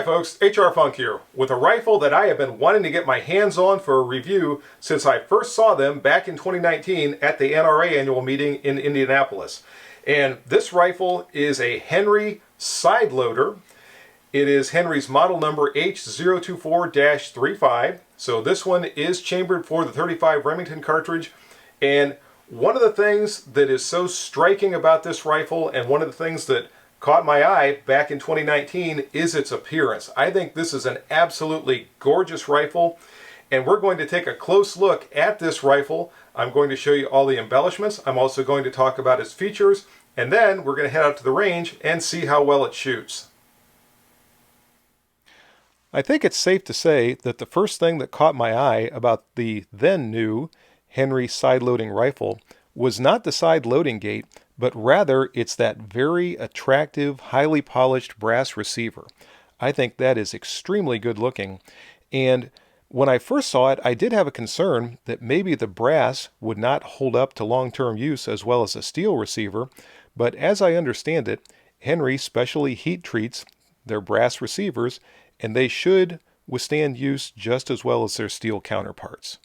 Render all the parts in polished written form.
folks, HR Funk here with a rifle that I have been wanting to get my hands on for a review since I first saw them back in 2019 at the NRA annual meeting in Indianapolis. And this rifle is a Henry side loader. It is Henry's model number H024-35. So this one is chambered for the 35 Remington cartridge. And one of the things that is so striking about this rifle, and one of the things that caught my eye back in 2019, is its appearance. I think this is an absolutely gorgeous rifle, and we're going to take a close look at this rifle. I'm going to show you all the embellishments. I'm also going to talk about its features, and then we're going to head out to the range and see how well it shoots. I think it's safe to say that the first thing that caught my eye about the then new Henry side-loading rifle was not the side loading gate, but rather it's that very attractive, highly polished brass receiver. I think that is extremely good looking. And when I first saw it, I did have a concern that maybe the brass would not hold up to long-term use as well as a steel receiver. But as I understand it, Henry specially heat treats their brass receivers, and they should withstand use just as well as their steel counterparts.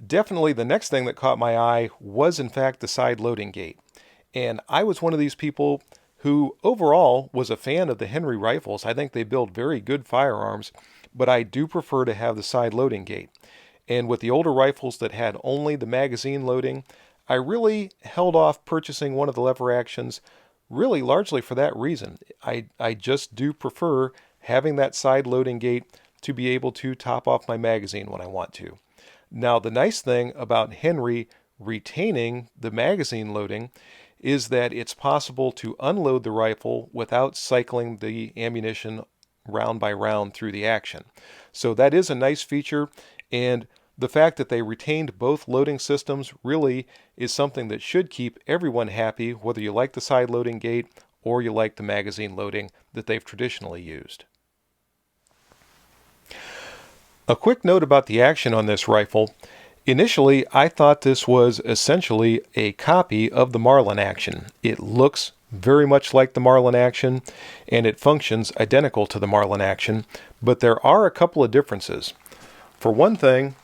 Definitely the next thing that caught my eye was in fact the side loading gate. And I was one of these people who overall was a fan of the Henry rifles. I think they build very good firearms, but I do prefer to have the side loading gate. And with the older rifles that had only the magazine loading, I really held off purchasing one of the lever actions, really largely for that reason. I just do prefer having that side loading gate to be able to top off my magazine when I want to. Now, the nice thing about Henry retaining the magazine loading is that it's possible to unload the rifle without cycling the ammunition round by round through the action. So that is a nice feature, and the fact that they retained both loading systems really is something that should keep everyone happy, whether you like the side loading gate or you like the magazine loading that they've traditionally used. A quick note about the action on this rifle. Initially, I thought this was essentially a copy of the Marlin action. It looks very much like the Marlin action, and it functions identical to the Marlin action, but there are a couple of differences. For one thing,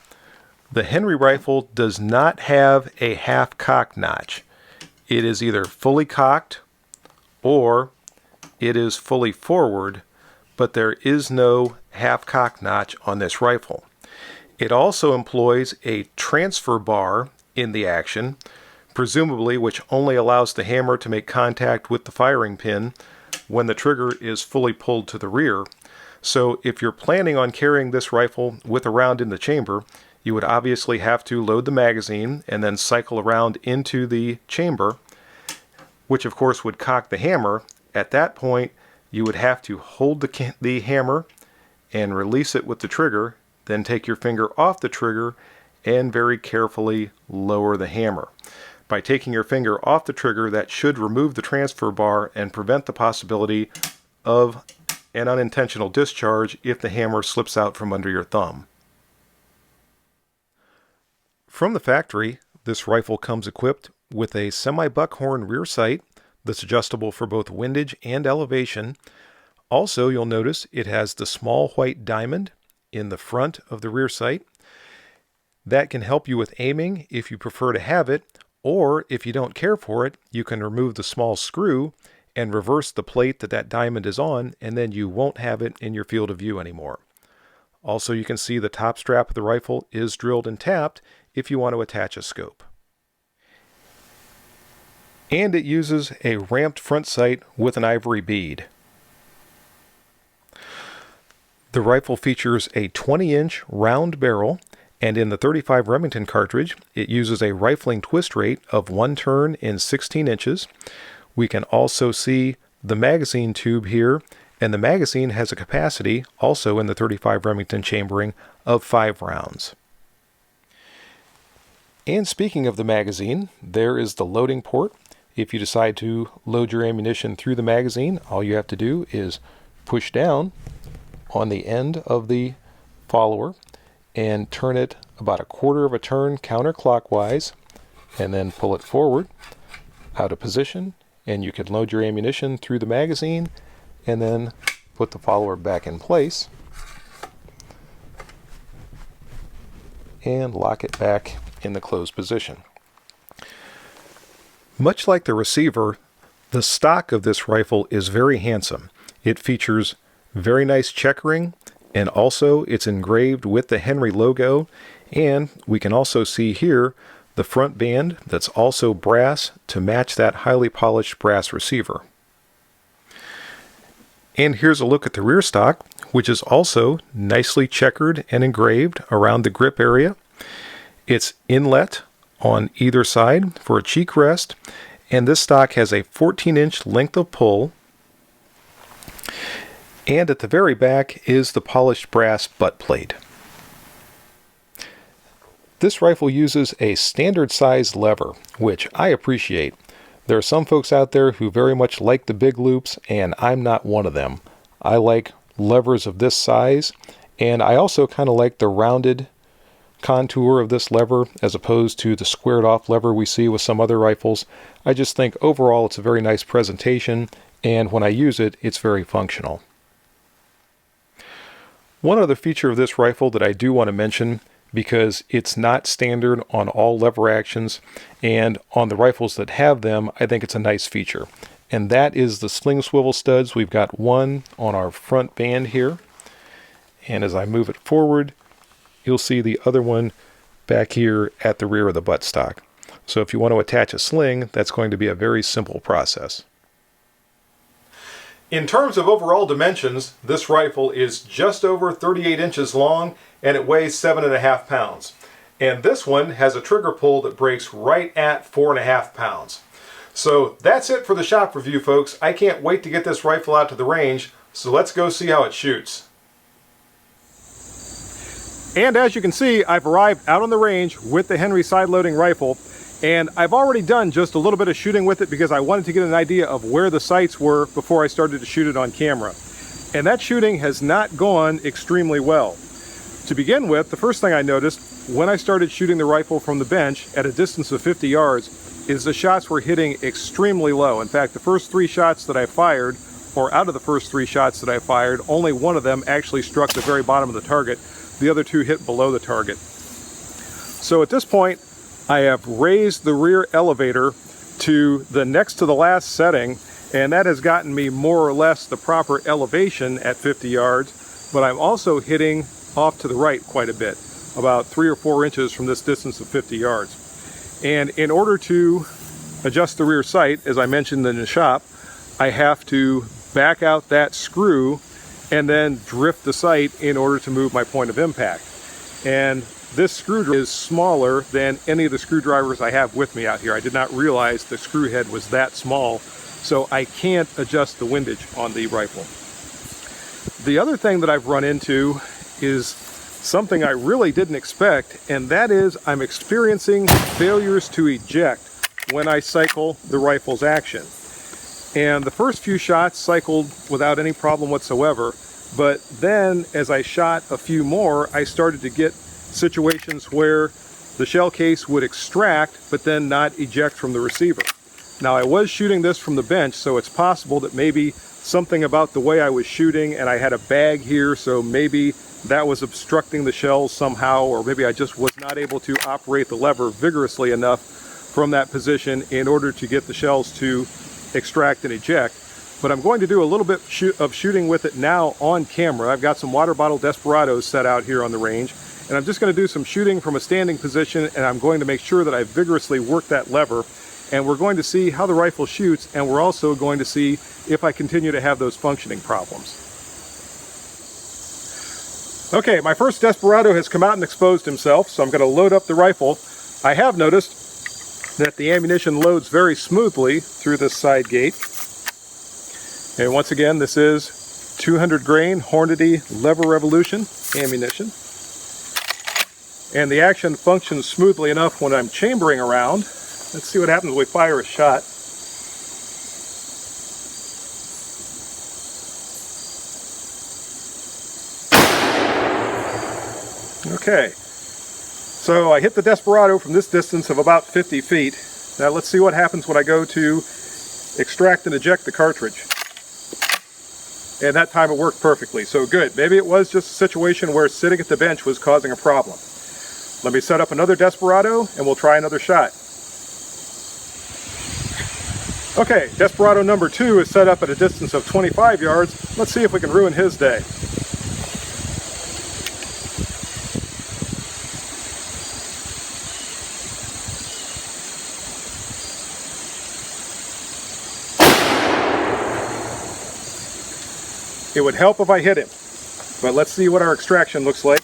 the Henry rifle does not have a half cock notch. It is either fully cocked or it is fully forward, but there is no half cock notch on this rifle. It also employs a transfer bar in the action, presumably which only allows the hammer to make contact with the firing pin when the trigger is fully pulled to the rear. So if you're planning on carrying this rifle with a round in the chamber, you would obviously have to load the magazine and then cycle around into the chamber, which of course would cock the hammer. At that point, you would have to hold the hammer and release it with the trigger, then take your finger off the trigger and very carefully lower the hammer. By taking your finger off the trigger, that should remove the transfer bar and prevent the possibility of an unintentional discharge if the hammer slips out from under your thumb. From the factory, this rifle comes equipped with a semi-buckhorn rear sight that's adjustable for both windage and elevation. Also, you'll notice it has the small white diamond in the front of the rear sight. That can help you with aiming if you prefer to have it, or if you don't care for it, you can remove the small screw and reverse the plate that diamond is on, and then you won't have it in your field of view anymore. Also, you can see the top strap of the rifle is drilled and tapped if you want to attach a scope. And it uses a ramped front sight with an ivory bead. The rifle features a 20-inch round barrel, and in the 35 Remington cartridge, it uses a rifling twist rate of 1 turn in 16 inches. We can also see the magazine tube here, and the magazine has a capacity, also in the 35 Remington chambering, of 5 rounds. And speaking of the magazine, there is the loading port. If you decide to load your ammunition through the magazine, all you have to do is push down on the end of the follower and turn it about 1/4 of a turn counterclockwise, and then pull it forward, out of position, and you can load your ammunition through the magazine and then put the follower back in place and lock it back in the closed position. Much like the receiver, the stock of this rifle is very handsome. It features very nice checkering, and also it's engraved with the Henry logo, and we can also see here the front band that's also brass to match that highly polished brass receiver. And here's a look at the rear stock, which is also nicely checkered and engraved around the grip area. It's inlet on either side for a cheek rest, and this stock has a 14-inch length of pull. And at the very back is the polished brass butt plate. This rifle uses a standard size lever, which I appreciate. There are some folks out there who very much like the big loops, and I'm not one of them. I like levers of this size, and I also kind of like the rounded contour of this lever as opposed to the squared off lever we see with some other rifles. I just think overall it's a very nice presentation, and when I use it, it's very functional. One other feature of this rifle that I do want to mention, because it's not standard on all lever actions, and on the rifles that have them, I think it's a nice feature. And that is the sling swivel studs. We've got one on our front band here, and as I move it forward, you'll see the other one back here at the rear of the buttstock. So if you want to attach a sling, that's going to be a very simple process. In terms of overall dimensions, this rifle is just over 38 inches long and it weighs 7.5 pounds. And this one has a trigger pull that breaks right at 4.5 pounds. So that's it for the shop review, folks. I can't wait to get this rifle out to the range, so let's go see how it shoots. And as you can see, I've arrived out on the range with the Henry side-loading rifle, and I've already done just a little bit of shooting with it because I wanted to get an idea of where the sights were before I started to shoot it on camera. And that shooting has not gone extremely well. To begin with, the first thing I noticed when I started shooting the rifle from the bench at a distance of 50 yards is the shots were hitting extremely low. In fact, the first 3 shots that I fired, or out of the first 3 shots that I fired, only one of them actually struck the very bottom of the target. The other 2 hit below the target. So at this point, I have raised the rear elevator to the next to the last setting, and that has gotten me more or less the proper elevation at 50 yards, but I'm also hitting off to the right quite a bit, about 3 or 4 inches from this distance of 50 yards. And in order to adjust the rear sight, as I mentioned in the shop, I have to back out that screw and then drift the sight in order to move my point of impact. And this screwdriver is smaller than any of the screwdrivers I have with me out here. I did not realize the screw head was that small, so I can't adjust the windage on the rifle. The other thing that I've run into is something I really didn't expect, and that is I'm experiencing failures to eject when I cycle the rifle's action. And the first few shots cycled without any problem whatsoever, but then as I shot a few more, I started to get situations where the shell case would extract but then not eject from the receiver. Now I was shooting this from the bench, so it's possible that maybe something about the way I was shooting, and I had a bag here, so maybe that was obstructing the shells somehow, or maybe I just was not able to operate the lever vigorously enough from that position in order to get the shells to extract and eject. But I'm going to do a little bit of shooting with it now on camera. I've got some water bottle desperados set out here on the range, and I'm just going to do some shooting from a standing position, and I'm going to make sure that I vigorously work that lever, and we're going to see how the rifle shoots, and we're also going to see if I continue to have those functioning problems. Okay, my first desperado has come out and exposed himself, so I'm going to load up the rifle. I have noticed that the ammunition loads very smoothly through this side gate. And once again, this is 200 grain Hornady Lever Revolution ammunition. And the action functions smoothly enough when I'm chambering around. Let's see what happens when we fire a shot. Okay, so I hit the desperado from this distance of about 50 feet. Now let's see what happens when I go to extract and eject the cartridge. And that time it worked perfectly, so good. Maybe it was just a situation where sitting at the bench was causing a problem. Let me set up another Desperado and we'll try another shot. Okay, Desperado number 2 is set up at a distance of 25 yards. Let's see if we can ruin his day. It would help if I hit him, but let's see what our extraction looks like.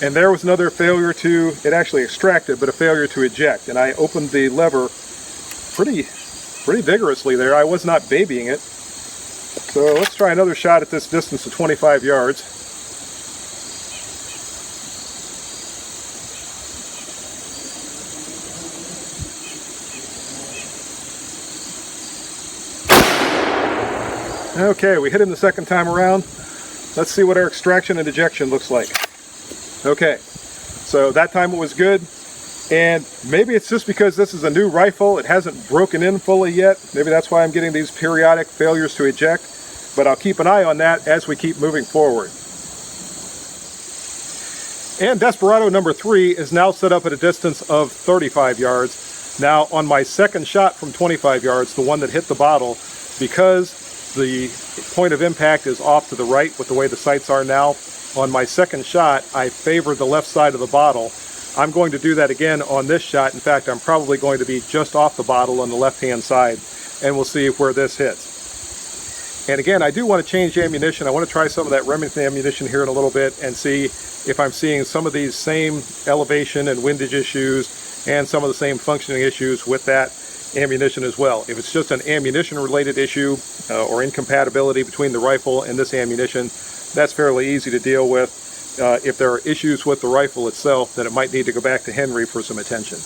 And there was another failure to, it actually extracted, but a failure to eject. And I opened the lever pretty vigorously there. I was not babying it. So let's try another shot at this distance of 25 yards. Okay, we hit him the second time around. Let's see what our extraction and ejection looks like. Okay, so that time it was good. And maybe it's just because this is a new rifle, it hasn't broken in fully yet. Maybe that's why I'm getting these periodic failures to eject. But I'll keep an eye on that as we keep moving forward. And Desperado number 3 is now set up at a distance of 35 yards. Now on my second shot from 25 yards, the one that hit the bottle, because the point of impact is off to the right with the way the sights are now, on my second shot I favor the left side of the bottle. I'm going to do that again on this shot. In fact, I'm probably going to be just off the bottle on the left hand side, and we'll see where this hits. And again, I do want to change ammunition. I want to try some of that Remington ammunition here in a little bit and see if I'm seeing some of these same elevation and windage issues and some of the same functioning issues with that ammunition as well. If it's just an ammunition related issue or incompatibility between the rifle and this ammunition, that's fairly easy to deal with. If there are issues with the rifle itself, then it might need to go back to Henry for some attention.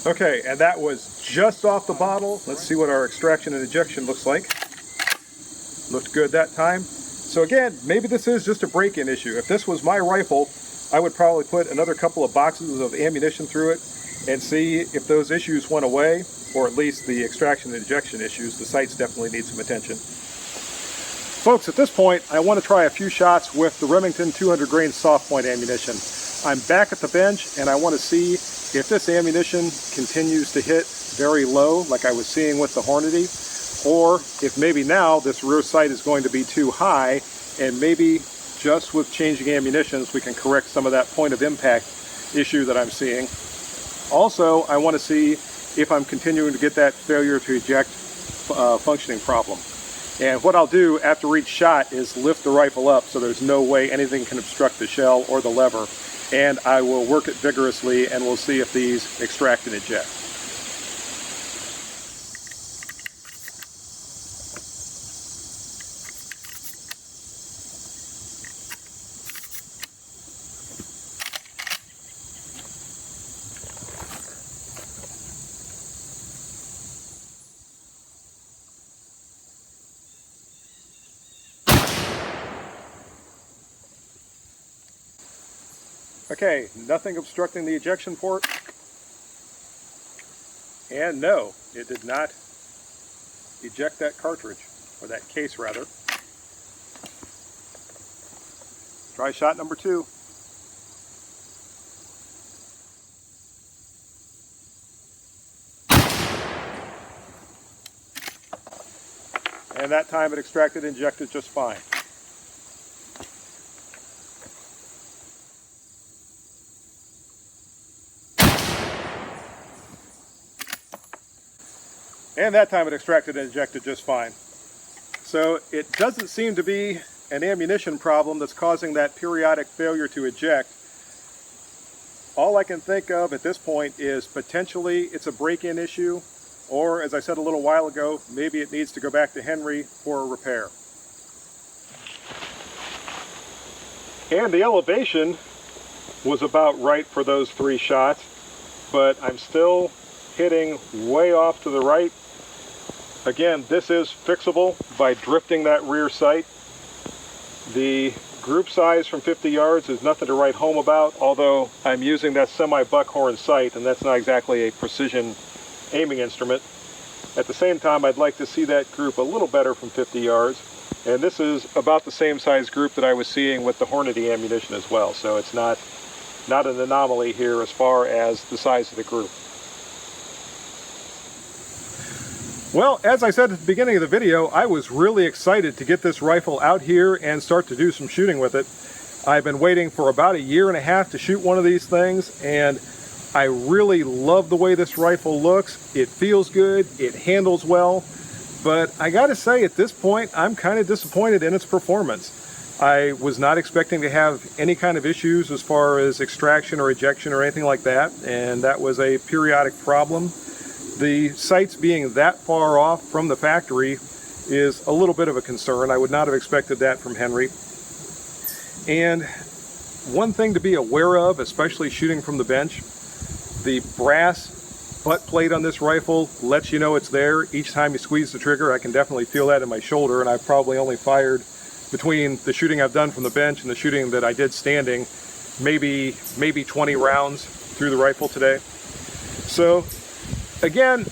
Okay, and that was just off the bottle. Let's see what our extraction and ejection looks like. Looked good that time. So again, maybe this is just a break-in issue. If this was my rifle, I would probably put another couple of boxes of ammunition through it and see if those issues went away, or at least the extraction and ejection issues. The sights definitely need some attention. Folks, at this point, I want to try a few shots with the Remington 200 grain soft point ammunition. I'm back at the bench and I want to see if this ammunition continues to hit very low like I was seeing with the Hornady, or if maybe now this rear sight is going to be too high, and maybe just with changing ammunitions we can correct some of that point of impact issue that I'm seeing. Also, I want to see if I'm continuing to get that failure to eject functioning problem. And what I'll do after each shot is lift the rifle up so there's no way anything can obstruct the shell or the lever, and I will work it vigorously and we'll see if these extract and eject. Okay, nothing obstructing the ejection port. And no, it did not eject that cartridge, or that case rather. Try shot number 2. And that time it extracted and ejected just fine. And that time it extracted and ejected just fine. So it doesn't seem to be an ammunition problem that's causing that periodic failure to eject. All I can think of at this point is potentially it's a break-in issue, or as I said a little while ago, maybe it needs to go back to Henry for a repair. And the elevation was about right for those 3 shots, but I'm still hitting way off to the right. Again, this is fixable by drifting that rear sight. The group size from 50 yards is nothing to write home about, although I'm using that semi-buckhorn sight, and that's not exactly a precision aiming instrument. At the same time, I'd like to see that group a little better from 50 yards, and this is about the same size group that I was seeing with the Hornady ammunition as well, so it's not an anomaly here as far as the size of the group. Well, as I said at the beginning of the video, I was really excited to get this rifle out here and start to do some shooting with it. I've been waiting for about 1.5 years to shoot one of these things, and I really love the way this rifle looks. It feels good, it handles well, but I gotta say at this point, I'm kind of disappointed in its performance. I was not expecting to have any kind of issues as far as extraction or ejection or anything like that, and that was a periodic problem. The sights being that far off from the factory is a little bit of a concern. I would not have expected that from Henry. And one thing to be aware of, especially shooting from the bench, the brass butt plate on this rifle lets you know it's there. Each time you squeeze the trigger, I can definitely feel that in my shoulder, and I've probably only fired, between the shooting I've done from the bench and the shooting that I did standing, maybe 20 rounds through the rifle today. So again,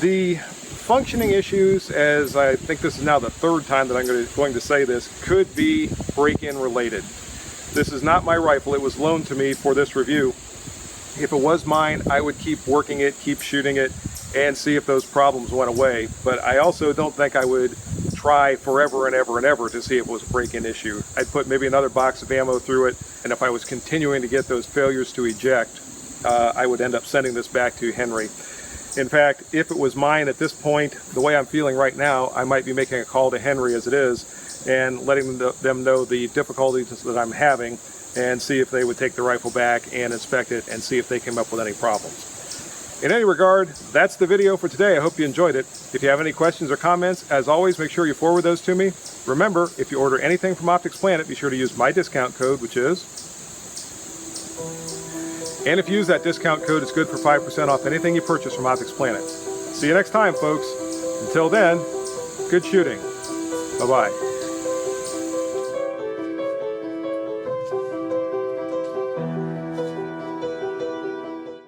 the functioning issues, as I think this is now the 3rd time that I'm going to say this, could be break-in related. This is not my rifle. It was loaned to me for this review. If it was mine, I would keep working it, keep shooting it, and see if those problems went away. But I also don't think I would try forever and ever and ever to see if it was a break-in issue. I'd put maybe another box of ammo through it, and if I was continuing to get those failures to eject, I would end up sending this back to Henry. In fact, if it was mine at this point, the way I'm feeling right now, I might be making a call to Henry as it is and letting them know the difficulties that I'm having and see if they would take the rifle back and inspect it and see if they came up with any problems. In any regard, that's the video for today. I hope you enjoyed it. If you have any questions or comments, as always, make sure you forward those to me. Remember, if you order anything from Optics Planet, be sure to use my discount code, which is... And if you use that discount code, it's good for 5% off anything you purchase from Optics Planet. See you next time, folks. Until then, good shooting. Bye-bye.